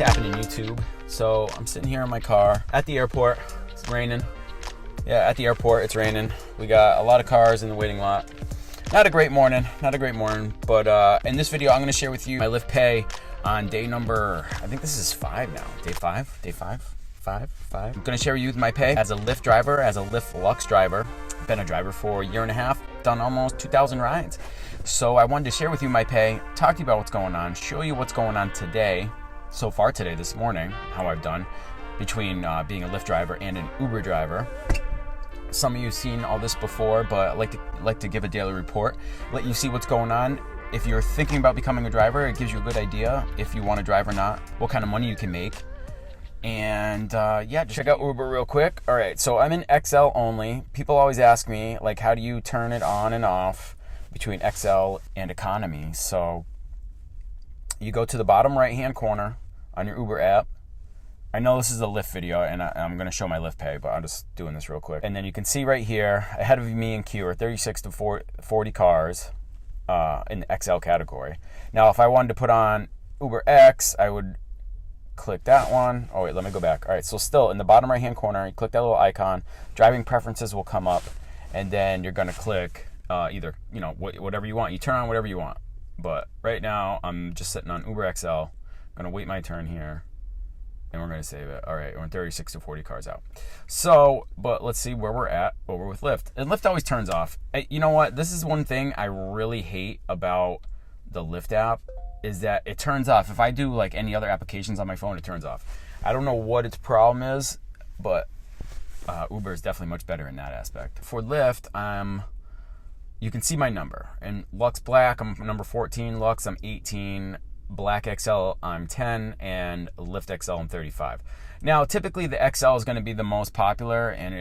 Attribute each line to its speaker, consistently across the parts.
Speaker 1: happening, YouTube? So I'm sitting here in my car at the airport. It's raining. Yeah, at the airport, it's raining. We got a lot of cars in the waiting lot. Not a great morning, but in this video, I'm gonna share with you my Lyft pay on day number, I think this is 5 now. Day five. I'm gonna share with you my pay as a Lyft driver, as a Lyft LUX driver. I've been a driver for a year and a half, done almost 2,000 rides. So I wanted to share with you my pay, talk to you about what's going on, show you what's going on today, so far today, this morning, how I've done between being a Lyft driver and an Uber driver. Some of you have seen all this before, but I like to give a daily report, let you see what's going on. If you're thinking about becoming a driver, it gives you a good idea if you want to drive or not, what kind of money you can make. And yeah, just check out Uber real quick. All right, so I'm in XL only. People always ask me, like, how do you turn it on and off between XL and economy? So you go to the bottom right-hand corner on your Uber app. I know this is a Lyft video, and I'm going to show my Lyft pay, but I'm just doing this real quick. And then you can see right here, ahead of me in queue are 36 to 40 cars in the XL category. Now, if I wanted to put on Uber X, I would click that one. Oh wait, let me go back. All right, so still in the bottom right hand corner, you click that little icon, driving preferences will come up, and then you're gonna click either, whatever you want. You turn on whatever you want. But right now I'm just sitting on Uber XL. Gonna wait my turn here, and we're gonna save it. All right, we're in 36 to 40 cars out. So, but let's see where we're at over with Lyft. And Lyft always turns off. You know what? This is one thing I really hate about the Lyft app, is that it turns off. If I do like any other applications on my phone, it turns off. I don't know what its problem is, but Uber is definitely much better in that aspect. For Lyft, you can see my number. In Lux Black, I'm number 14. Lux, I'm 18. Black XL, I'm 10. And Lyft XL, I'm 35. Now, typically the XL is going to be the most popular, and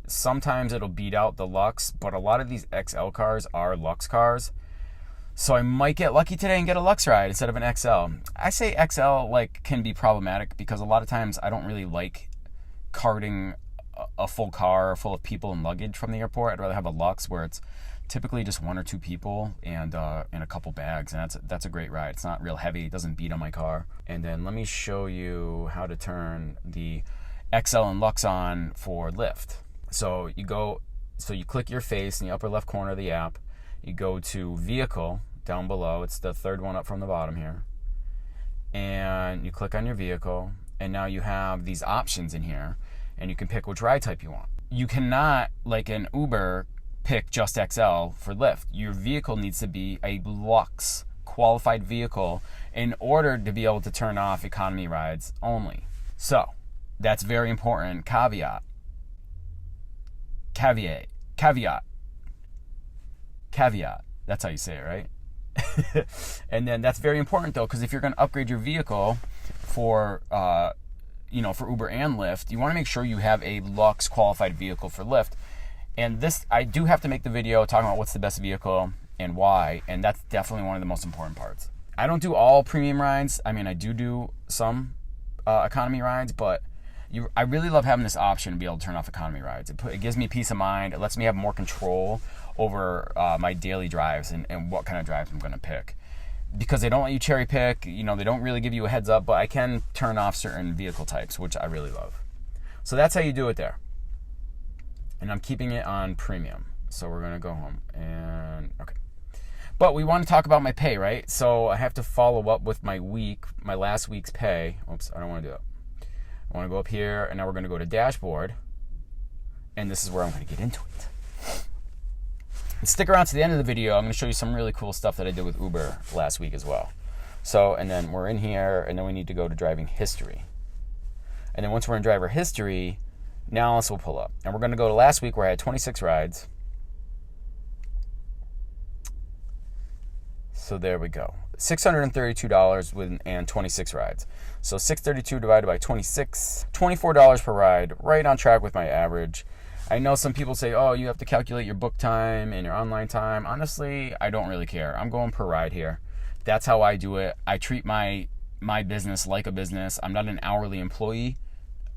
Speaker 1: sometimes it'll beat out the Lux, but a lot of these XL cars are Lux cars. So I might get lucky today and get a Lux ride instead of an XL. I say XL can be problematic because a lot of times I don't really like carting a full car full of people and luggage from the airport. I'd rather have a Lux where it's typically just 1 or 2 people and a couple bags, and that's a great ride. It's not real heavy. It doesn't beat on my car. And then let me show you how to turn the XL and Lux on for Lyft. So you click your face in the upper left corner of the app. You go to vehicle down below. It's the third one up from the bottom here. And you click on your vehicle, and now you have these options in here, and you can pick which ride type you want. You cannot, like an Uber, pick just XL for Lyft. Your vehicle needs to be a Lux qualified vehicle in order to be able to turn off economy rides only. So that's very important. Caveat. That's how you say it, right? And then that's very important though, because if you're going to upgrade your vehicle for for Uber and Lyft, you want to make sure you have a Lux qualified vehicle for Lyft. And this, I do have to make the video talking about what's the best vehicle and why, and that's definitely one of the most important parts. I don't do all premium rides. I mean, I do some economy rides, but I really love having this option to be able to turn off economy rides. It gives me peace of mind. It lets me have more control over my daily drives and what kind of drives I'm going to pick. Because they don't let you cherry pick, they don't really give you a heads up, but I can turn off certain vehicle types, which I really love. So that's how you do it there. And I'm keeping it on premium. So we're going to go home and, okay. But we want to talk about my pay, right? So I have to follow up with my last week's pay. Oops, I don't want to do it. I want to go up here, and now we're going to go to dashboard, and this is where I'm going to get into it. And stick around to the end of the video. I'm going to show you some really cool stuff that I did with Uber last week as well. So, and then we're in here, and then we need to go to driving history. And then once we're in driver history, now this will pull up. And we're going to go to last week where I had 26 rides. So there we go. $632 and 26 rides. So $632 divided by 26, $24 per ride, right on track with my average. I know some people say, oh, you have to calculate your book time and your online time. Honestly, I don't really care. I'm going per ride here. That's how I do it. I treat my business like a business. I'm not an hourly employee.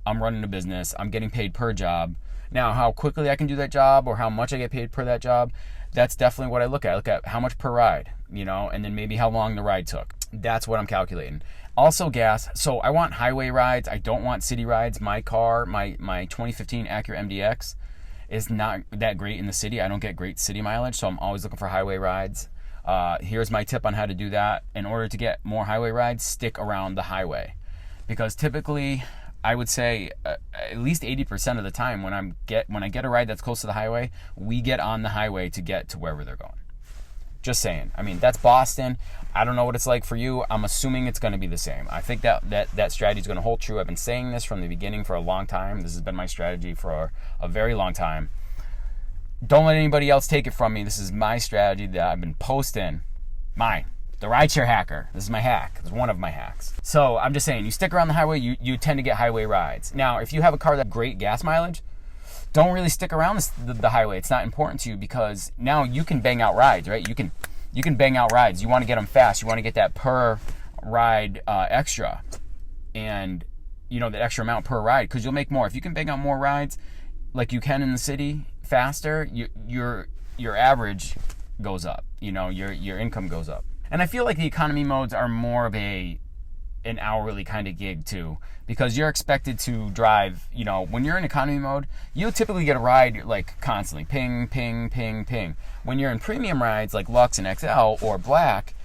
Speaker 1: I'm running a business. I'm getting paid per job. Now, how quickly I can do that job or how much I get paid per that job, that's definitely what I look at. I look at how much per ride, and then maybe how long the ride took. That's what I'm calculating. Also gas. So I want highway rides. I don't want city rides. My car, my 2015 Acura MDX is not that great in the city. I don't get great city mileage, so I'm always looking for highway rides. Here's my tip on how to do that. In order to get more highway rides, stick around the highway. Because typically, I would say at least 80% of the time when I get a ride that's close to the highway, we get on the highway to get to wherever they're going. Just saying. I mean, that's Boston. I don't know what it's like for you. I'm assuming it's going to be the same. I think that strategy is going to hold true. I've been saying this from the beginning for a long time. This has been my strategy for a very long time. Don't let anybody else take it from me. This is my strategy that I've been posting. Mine. The Rideshare hacker. This is my hack. It's one of my hacks. So I'm just saying, you stick around the highway, you tend to get highway rides. Now, if you have a car that has great gas mileage, don't really stick around the highway. It's not important to you because now you can bang out rides, right? You can bang out rides. You want to get them fast. You want to get that per ride extra, and that extra amount per ride because you'll make more if you can bang out more rides, like you can in the city faster. Your average goes up. Your income goes up. And I feel like the economy modes are more of an hourly kind of gig too, because you're expected to drive, when you're in economy mode, you'll typically get a ride like constantly, ping, ping, ping, ping. When you're in premium rides like Lux and XL or Black,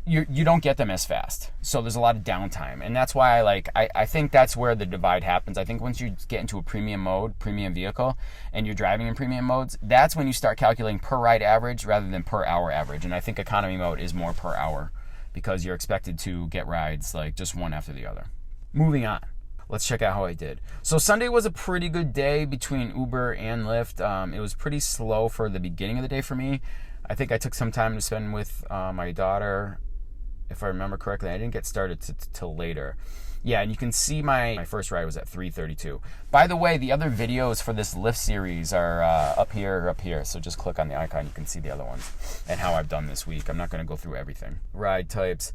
Speaker 1: you don't get them as fast. So there's a lot of downtime. And that's why I think that's where the divide happens. I think once you get into a premium mode, premium vehicle, and you're driving in premium modes, that's when you start calculating per ride average rather than per hour average. And I think economy mode is more per hour because you're expected to get rides like just one after the other. Moving on. Let's check out how I did. So Sunday was a pretty good day between Uber and Lyft. It was pretty slow for the beginning of the day for me. I think I took some time to spend with my daughter. If I remember correctly, I didn't get started till later. Yeah, and you can see my first ride was at 3:32. By the way, the other videos for this Lyft series are up here. So just click on the icon. You can see the other ones and how I've done this week. I'm not going to go through everything. Ride types.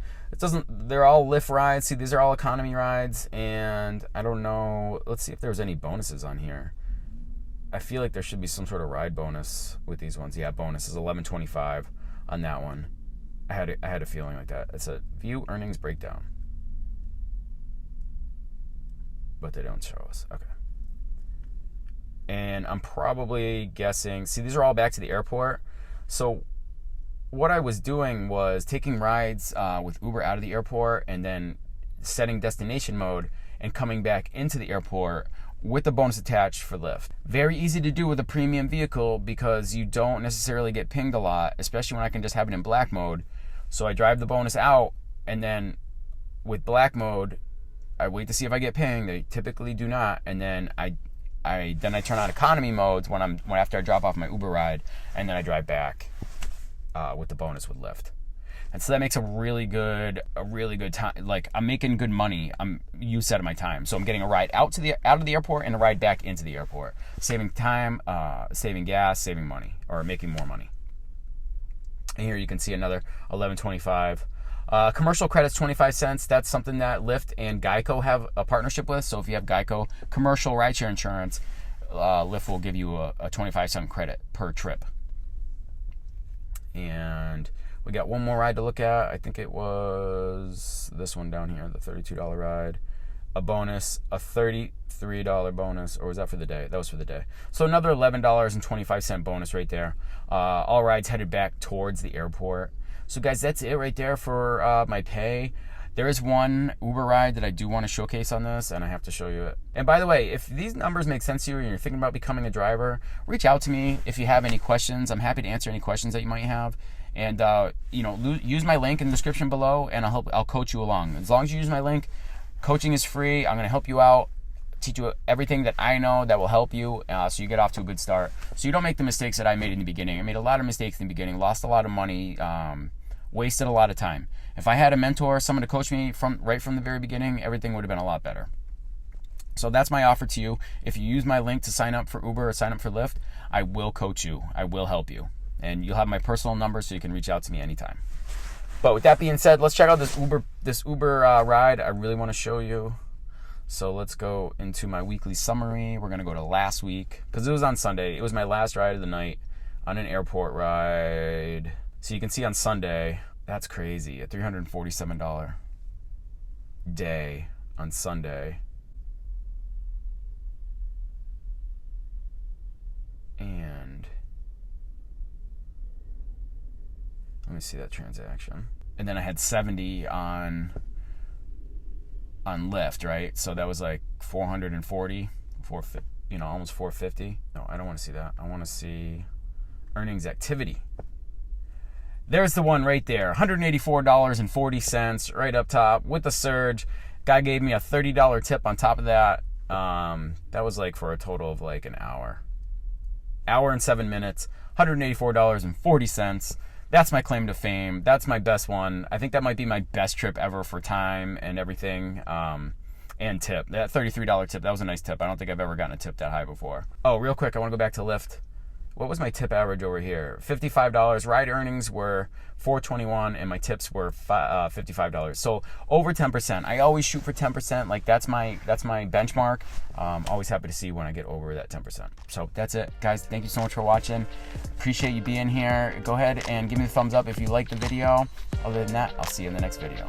Speaker 1: They're all Lyft rides. See, these are all economy rides. And I don't know. Let's see if there's any bonuses on here. I feel like there should be some sort of ride bonus with these ones. Yeah, bonus is $11.25 on that one. I had a feeling like that. It's a view earnings breakdown. But they don't show us. Okay. And I'm probably guessing, see, these are all back to the airport. So what I was doing was taking rides with Uber out of the airport and then setting destination mode and coming back into the airport with the bonus attached for Lyft. Very easy to do with a premium vehicle because you don't necessarily get pinged a lot, especially when I can just have it in black mode. So I drive the bonus out, and then with black mode, I wait to see if I get pinged. They typically do not, and then I turn on economy modes after I drop off my Uber ride, and then I drive back with the bonus with Lyft. And so that makes a really good time. Like, I'm making good money. Use out of my time. So I'm getting a ride out of the airport and a ride back into the airport, saving time, saving gas, saving money, or making more money. And here you can see another $11.25. Commercial credits 25 cents. That's something that Lyft and Geico have a partnership with. So if you have Geico commercial rideshare insurance, Lyft will give you a 25-cent credit per trip. And we got one more ride to look at. I think it was this one down here, the $32 ride. A bonus, a $33 bonus, or was that for the day? That was for the day. So another $11.25 bonus right there. All rides headed back towards the airport. So guys, that's it right there for my pay. There is one Uber ride that I do want to showcase on this, and I have to show you it. And by the way, if these numbers make sense to you and you're thinking about becoming a driver, reach out to me if you have any questions. I'm happy to answer any questions that you might have. And use my link in the description below, and I'll coach you along. As long as you use my link, coaching is free. I'm going to help you out, teach you everything that I know that will help you, so you get off to a good start. So you don't make the mistakes that I made in the beginning. I made a lot of mistakes in the beginning, lost a lot of money, wasted a lot of time. If I had a mentor, someone to coach me right from the very beginning, everything would have been a lot better. So that's my offer to you. If you use my link to sign up for Uber or sign up for Lyft, I will coach you. I will help you. And you'll have my personal number so you can reach out to me anytime. But with that being said, let's check out this Uber ride I really want to show you. So let's go into my weekly summary. We're going to go to last week because it was on Sunday. It was my last ride of the night on an airport ride. So you can see on Sunday, That's crazy. A $347 day on Sunday. And let me see that transaction. And then I had 70 on Lyft, right? So that was like 440, almost 450. No, I don't want to see that. I want to see earnings activity. There's the one right there, $184.40 right up top with the surge. Guy gave me a $30 tip on top of that. That was like for a total of like an hour and 7 minutes, $184.40. That's my claim to fame. That's my best one. I think that might be my best trip ever for time and everything. And tip. That $33 tip, that was a nice tip. I don't think I've ever gotten a tip that high before. Oh, real quick, I want to go back to Lyft. What was my tip average over here? $55. Ride earnings were $421 and my tips were $55. So over 10%. I always shoot for 10%. Like that's my benchmark. Always happy to see when I get over that 10%. So that's it, guys. Thank you so much for watching. Appreciate you being here. Go ahead and give me a thumbs up if you like the video. Other than that, I'll see you in the next video.